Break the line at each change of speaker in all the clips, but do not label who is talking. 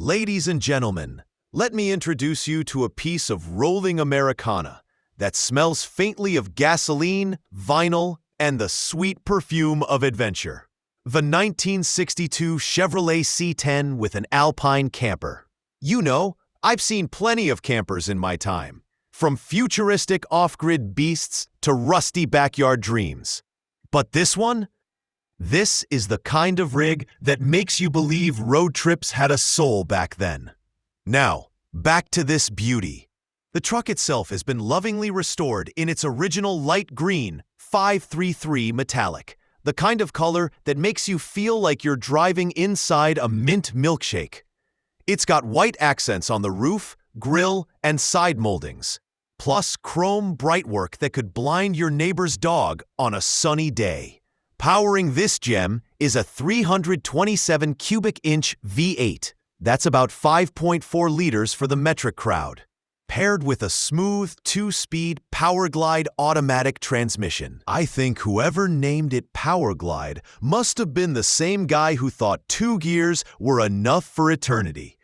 Ladies and gentlemen, let me introduce you to a piece of rolling Americana that smells faintly of gasoline, vinyl, and the sweet perfume of adventure. The 1962 Chevrolet C10 with an Alpine Camper. You know, I've seen plenty of campers in my time, from futuristic off-grid beasts to rusty backyard dreams. But this one? This is the kind of rig that makes you believe road trips had a soul back then. Now, back to this beauty. The truck itself has been lovingly restored in its original light green 533 metallic, the kind of color that makes you feel like you're driving inside a mint milkshake. It's got white accents on the roof, grille, and side moldings, plus chrome brightwork that could blind your neighbor's dog on a sunny day. Powering this gem is a 327 cubic inch V8. That's about 5.4 liters for the metric crowd, paired with a smooth 2-speed Powerglide automatic transmission. I think whoever named it Powerglide must have been the same guy who thought 2 gears were enough for eternity.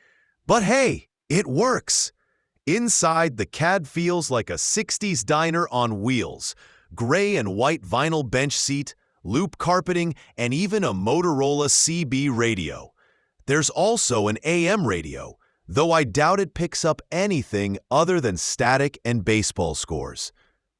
But hey, it works! Inside, the cab feels like a 60s diner on wheels. Gray and white vinyl bench seat, loop carpeting, and even a Motorola CB radio. There's also an AM radio, though I doubt it picks up anything other than static and baseball scores.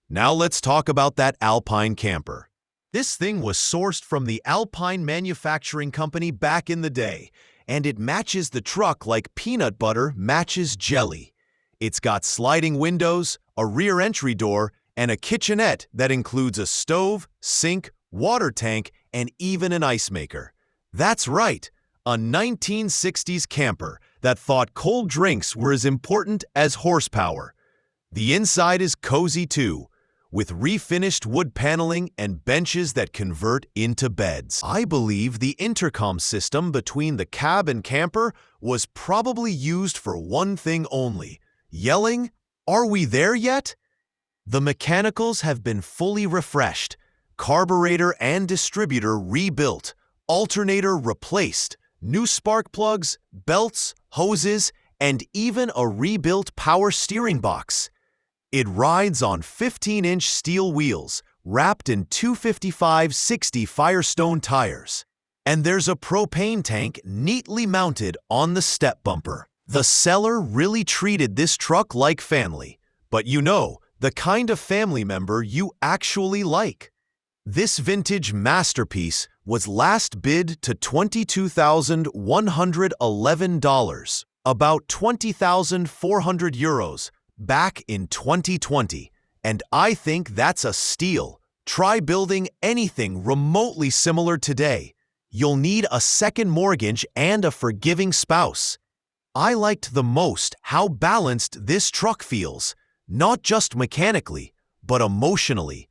Now let's talk about that Alpine Camper. This thing was sourced from the Alpine Manufacturing Company back in the day, and it matches the truck like peanut butter matches jelly. It's got sliding windows, a rear entry door, and a kitchenette that includes a stove, sink, water tank, and even an ice maker. That's right, a 1960s camper that thought cold drinks were as important as horsepower. The inside is cozy too, with refinished wood paneling and benches that convert into beds. I believe the intercom system between the cab and camper was probably used for one thing only: yelling, "Are we there yet?" The mechanicals have been fully refreshed, carburetor and distributor rebuilt, alternator replaced, new spark plugs, belts, hoses, and even a rebuilt power steering box. It rides on 15-inch steel wheels, wrapped in 255/60 Firestone tires. And there's a propane tank neatly mounted on the step bumper. The seller really treated this truck like family, but you know, the kind of family member you actually like. This vintage masterpiece was last bid to $22,111, about 20,400 euros, back in 2020, and I think that's a steal. Try building anything remotely similar today. You'll need a second mortgage and a forgiving spouse. I liked the most how balanced this truck feels, not just mechanically, but emotionally.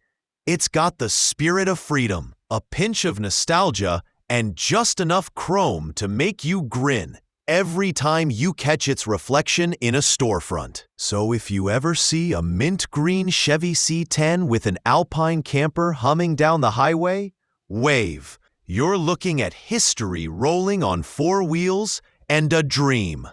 It's got the spirit of freedom, a pinch of nostalgia, and just enough chrome to make you grin every time you catch its reflection in a storefront. So if you ever see a mint green Chevy C10 with an Alpine Camper humming down the highway, wave. You're looking at history rolling on 4 wheels and a dream.